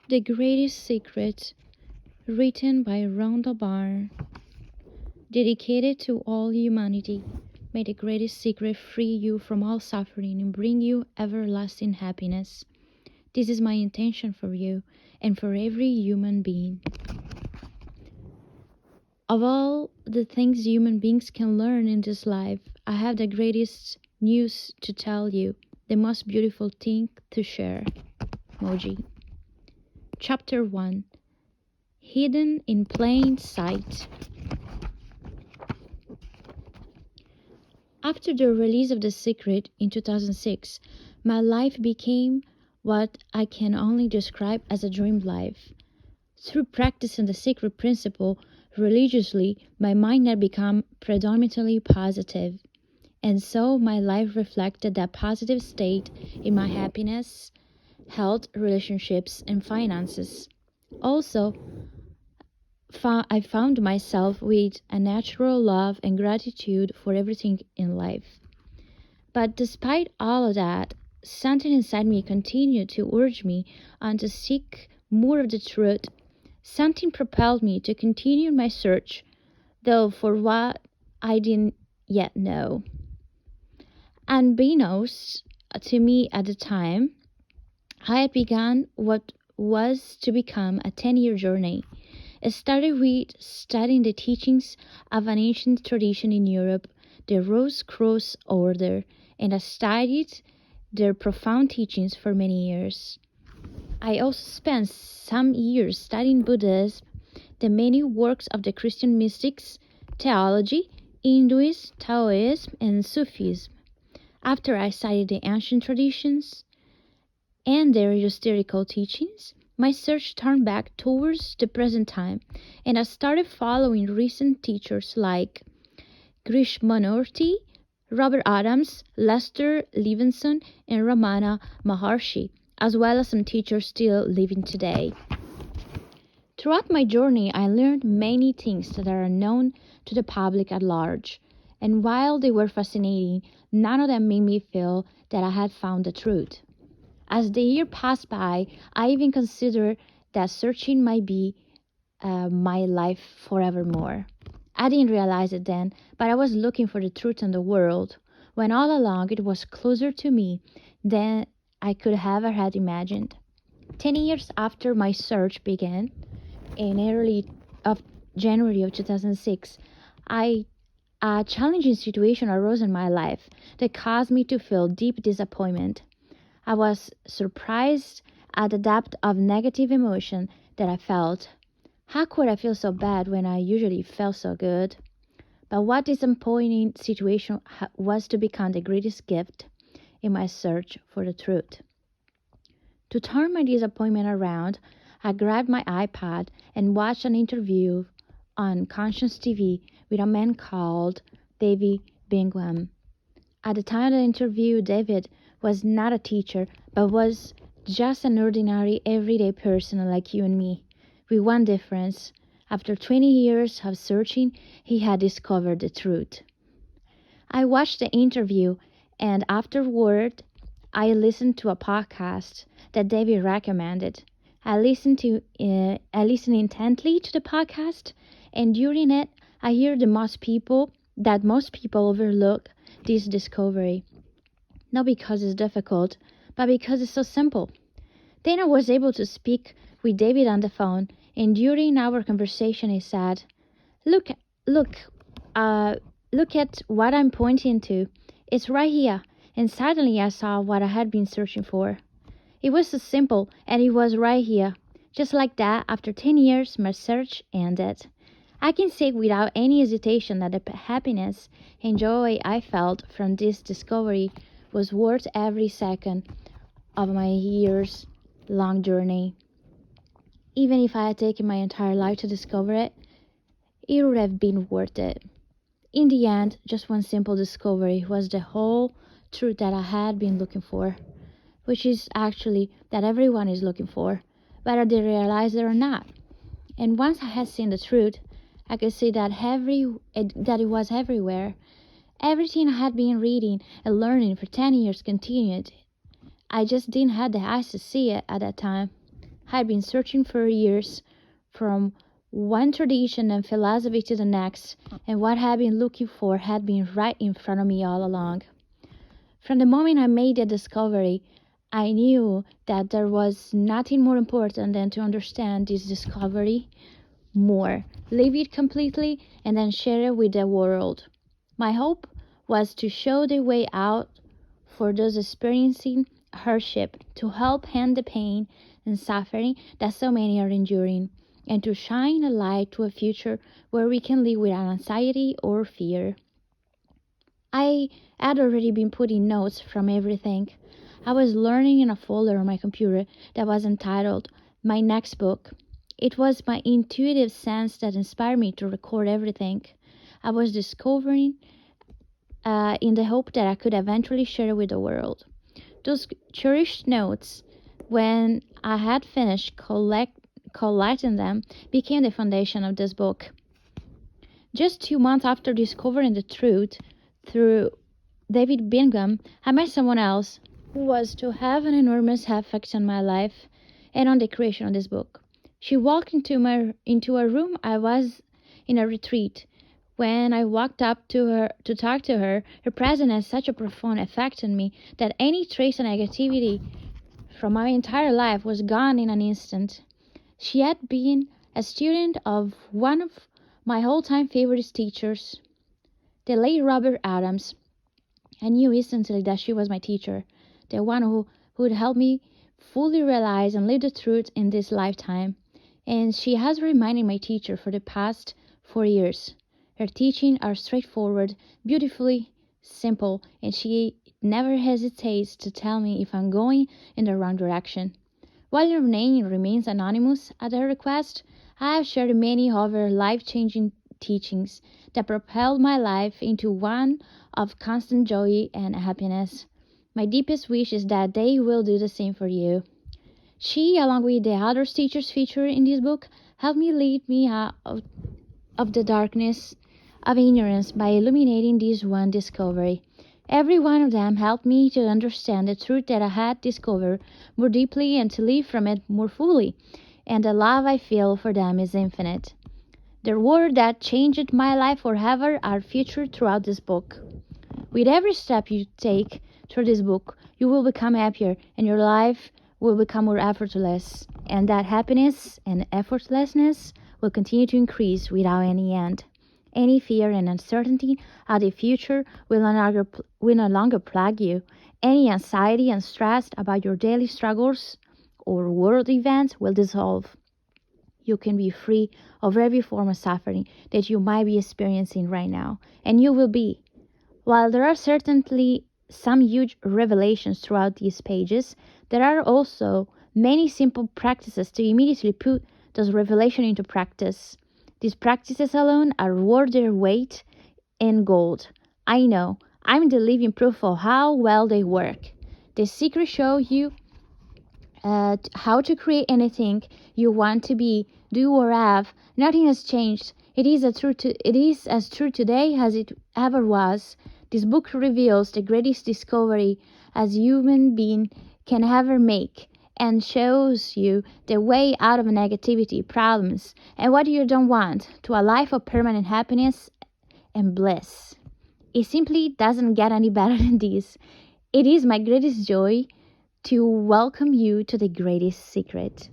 The Greatest Secret, written by Rhonda Byrne, dedicated to all humanity. May the greatest secret free you from all suffering and bring you everlasting happiness. This is my intention for you and for every human being. Of all the things human beings can learn in this life, I have the greatest news to tell you, the most beautiful thing to share. Moji. Chapter 1. Hidden in Plain Sight. After the release of The Secret in 2006, my life became what I can only describe as a dream life. Through practicing the secret principle religiously, my mind had become predominantly positive, and so my life reflected that positive state in my happiness, health, relationships, and finances. Also, I found myself with a natural love and gratitude for everything in life. But despite all of that, something inside me continued to urge me on to seek more of the truth. Something propelled me to continue my search, though for what I didn't yet know. Unbeknownst to me at the time, I had begun what was to become a 10-year journey. It started with studying the teachings of an ancient tradition in Europe, the Rose Cross Order, and I studied their profound teachings for many years. I also spent some years studying Buddhism, the many works of the Christian mystics, theology, Hinduism, Taoism, and Sufism. After I studied the ancient traditions and their historical teachings, my search turned back towards the present time, and I started following recent teachers like Krishnamurti, Robert Adams, Lester Levinson, and Ramana Maharshi, as well as some teachers still living today. Throughout my journey, I learned many things that are unknown to the public at large, and while they were fascinating, none of them made me feel that I had found the truth. As the year passed by, I even considered that searching might be my life forevermore. I didn't realize it then, but I was looking for the truth in the world, when all along it was closer to me than I could ever had imagined. 10 years after my search began, in early of January of 2006, a challenging situation arose in my life that caused me to feel deep disappointment. I was surprised at the depth of negative emotion that I felt. How could I feel so bad when I usually felt so good? But what disappointing situation was to become the greatest gift in my search for the truth. To turn my disappointment around, I grabbed my iPad and watched an interview on Conscious TV with a man called David Bingham. At the time of the interview, David was not a teacher, but was just an ordinary, everyday person like you and me, with one difference. After 20 years of searching, he had discovered the truth. I watched the interview, and afterward, I listened to a podcast that David recommended. I listened intently to the podcast, and during it, I heard most people overlook this discovery. Not because it's difficult, but because it's so simple. Then I was able to speak with David on the phone, and during our conversation he said, Look at what I'm pointing to. It's right here. And suddenly I saw what I had been searching for. It was so simple, and it was right here. Just like that, after 10 years, my search ended. I can say without any hesitation that the happiness and joy I felt from this discovery was worth every second of my years-long journey. Even if I had taken my entire life to discover it, it would have been worth it. In the end, just one simple discovery was the whole truth that I had been looking for, which is actually that everyone is looking for, whether they realize it or not. And once I had seen the truth, I could see that it was everywhere. Everything I had been reading and learning for 10 years continued. I just didn't have the eyes to see it at that time. I had been searching for years, from one tradition and philosophy to the next, and what I had been looking for had been right in front of me all along. From the moment I made the discovery, I knew that there was nothing more important than to understand this discovery more, live it completely, and then share it with the world. My hope was to show the way out for those experiencing hardship, to help end the pain and suffering that so many are enduring, and to shine a light to a future where we can live without anxiety or fear. I had already been putting notes from everything. I was learning in a folder on my computer that was entitled My Next Book. It was my intuitive sense that inspired me to record everything I was discovering in the hope that I could eventually share it with the world. Those cherished notes, when I had finished collecting them, became the foundation of this book. Just 2 months after discovering the truth through David Bingham, I met someone else who was to have an enormous effect on my life and on the creation of this book. She walked into a room. I was in a retreat. When I walked up to her to talk to her, her presence had such a profound effect on me that any trace of negativity from my entire life was gone in an instant. She had been a student of one of my all-time favorite teachers, the late Robert Adams. I knew instantly that she was my teacher, the one who would help me fully realize and live the truth in this lifetime. And she has remained my teacher for the past 4 years. Her teachings are straightforward, beautifully simple, and she never hesitates to tell me if I'm going in the wrong direction. While her name remains anonymous at her request, I have shared many of her life-changing teachings that propelled my life into one of constant joy and happiness. My deepest wish is that they will do the same for you. She, along with the other teachers featured in this book, helped me lead me out of the darkness of ignorance by illuminating this one discovery. Every one of them helped me to understand the truth that I had discovered more deeply and to live from it more fully, and the love I feel for them is infinite. The words that changed my life forever are featured throughout this book. With every step you take through this book, you will become happier and your life will become more effortless, and that happiness and effortlessness will continue to increase without any end. Any fear and uncertainty of the future will no longer plague you. Any anxiety and stress about your daily struggles or world events will dissolve. You can be free of every form of suffering that you might be experiencing right now, and you will be. While there are certainly some huge revelations throughout these pages, there are also many simple practices to immediately put those revelations into practice. These practices alone are worth their weight in gold. I know. I'm the living proof of how well they work. The secret shows you how to create anything you want to be, do, or have. Nothing has changed. It is as true today as it ever was. This book reveals the greatest discovery as human being can ever make, and shows you the way out of negativity, problems, and what you don't want, to a life of permanent happiness and bliss. It simply doesn't get any better than this. It is my greatest joy to welcome you to the greatest secret.